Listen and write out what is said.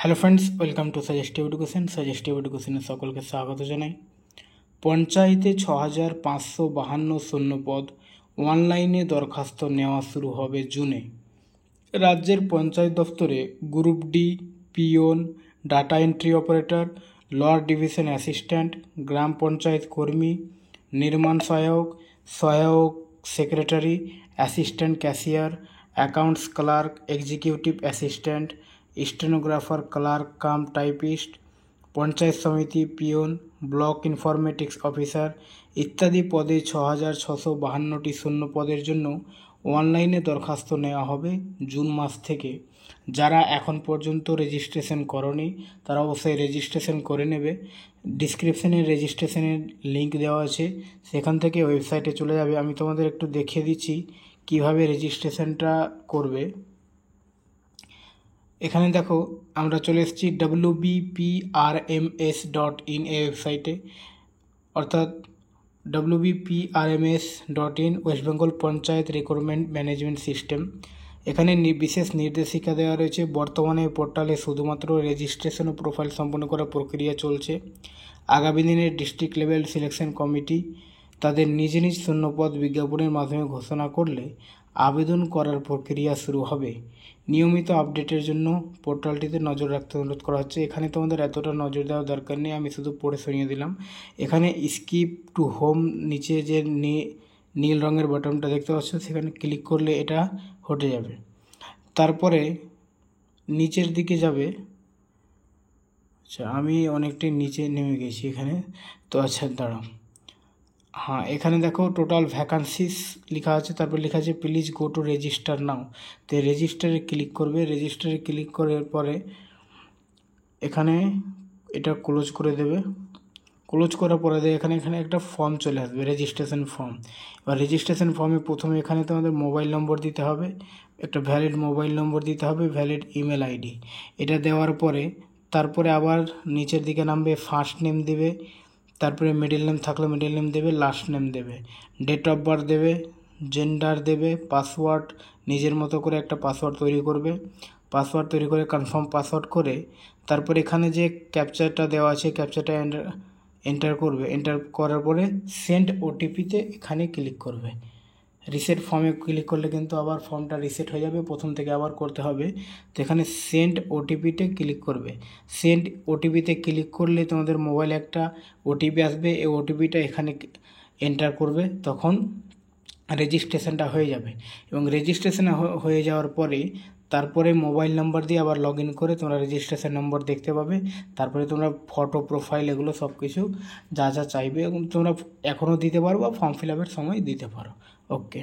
Hello friends, welcome to suggestive এডুকেশনে সকলকে স্বাগত জানাই। পঞ্চায়েতে 6,552 শূন্যপদ অনলাইনে দরখাস্ত নেওয়া শুরু হবে জুনে। রাজ্যের পঞ্চায়েত দফতরে group D, peon, data entry operator, lower division assistant, গ্রাম পঞ্চায়েত কর্মী, নির্মাণ সহায়ক, সহায়ক secretary, assistant cashier, accounts clerk, executive assistant, stenographer clerk cum typist, panchayat সমিতি পিওন, ব্লক ইনফরমেটিক্স অফিসার ইত্যাদি পদে 6,652টি শূন্য পদের জন্য অনলাইনে দরখাস্ত নেওয়া হবে জুন মাস থেকে। যারা এখন পর্যন্ত রেজিস্ট্রেশন করনি তারা অবশ্যই রেজিস্ট্রেশন করে নেবে। ডিসক্রিপশনে রেজিস্ট্রেশনের লিঙ্ক দেওয়া আছে, সেখান থেকে ওয়েবসাইটে চলে যাবে। আমি তোমাদের একটু দেখিয়ে দিচ্ছি কিভাবে রেজিস্ট্রেশনটা করবে। এখানে দেখো, আমরা চলে এসেছি wbprms.in এই ওয়েবসাইটে, অর্থাৎ wbprms.in West Bengal panchayat recruitment management system. এখানে বিশেষ নির্দেশিকা দেওয়া রয়েছে। বর্তমানে পোর্টালে শুধুমাত্র রেজিস্ট্রেশন ও প্রোফাইল সম্পন্ন করার প্রক্রিয়া চলছে। আগামী দিনের ডিস্ট্রিক্ট লেভেল সিলেকশন কমিটি তাদের নিজ নিজ শূন্যপদ বিজ্ঞাপনের মাধ্যমে ঘোষণা করলে আবেদন করার প্রক্রিয়া শুরু হবে। নিয়মিত আপডেটের জন্য পোর্টালটিতে নজর রাখতে অনুরোধ করা হচ্ছে। এখানে তোমাদের এতটা নজর দেওয়ার দরকার নেই, আমি শুধু পড়ে শুনিয়ে দিলাম। এখানে স্কিপ টু হোম নিচে যে নীল রঙের বাটনটা দেখতে পাচ্ছ, সেখানে ক্লিক করলে এটা হটে যাবে। তারপরে নিচের দিকে যাবে। আচ্ছা, আমি অনেকটাই নিচে নেমে গেছি এখানে, তো আচ্ছা দাঁড়াও। হ্যাঁ, এখানে দেখো টোটাল ভ্যাকান্সিস লেখা আছে, তারপর লেখা আছে প্লিজ গো টু রেজিস্টার নাও। তো রেজিস্টারে ক্লিক করবে। রেজিস্টারে ক্লিক করার পরে এখানে এটা ক্লোজ করে দেবে। ক্লোজ করার পরে এখানে একটা ফর্ম চলে আসবে, রেজিস্ট্রেশন ফর্ম। এবার রেজিস্ট্রেশন ফর্মে প্রথমে এখানে তোমাদের মোবাইল নম্বর দিতে হবে, একটা ভ্যালিড মোবাইল নম্বর দিতে হবে, ভ্যালিড ইমেল আইডি। এটা দেওয়ার পরে তারপরে আবার নিচের দিকে নামবে, ফার্স্ট নেম দেবে, তারপরে মিডল নেম থাকলে মিডল নেম দেবে, লাস্ট নেম দেবে, ডেট অফ বার্থ দেবে, জেন্ডার দেবে, পাসওয়ার্ড নিজের মতো করে একটা পাসওয়ার্ড তৈরি করবে। পাসওয়ার্ড তৈরি করে কনফার্ম পাসওয়ার্ড করে তারপর এখানে যে ক্যাপচারটা দেওয়া আছে ক্যাপচারটা এন্টার করবে। এন্টার করার পরে সেন্ড ওটিপিতে এখানে ক্লিক করবে। রিসেট ফর্মে ক্লিক করলে কিন্তু আবার ফর্মটা রিসেট হয়ে যাবে, প্রথম থেকে আবার করতে হবে। তো এখানে সেন্ড ওটিপিতে ক্লিক করবে। সেন্ড ওটিপিতে ক্লিক করলে তোমাদের মোবাইলে একটা ওটিপি আসবে, এই ওটিপিটা এখানে এন্টার করবে, তখন রেজিস্ট্রেশনটা হয়ে যাবে। এবং রেজিস্ট্রেশন হয়ে যাওয়ার পরে তারপরে মোবাইল নাম্বার দিয়ে আবার লগ ইন করে তোমরা রেজিস্ট্রেশন নম্বর দেখতে পাবে। তারপরে তোমরা ফটো, প্রোফাইল এগুলো সব কিছু যা যা চাইবে এবং তোমরা এখনও দিতে পারো বা ফর্ম ফিল আপের সময় দিতে পারো। ওকে।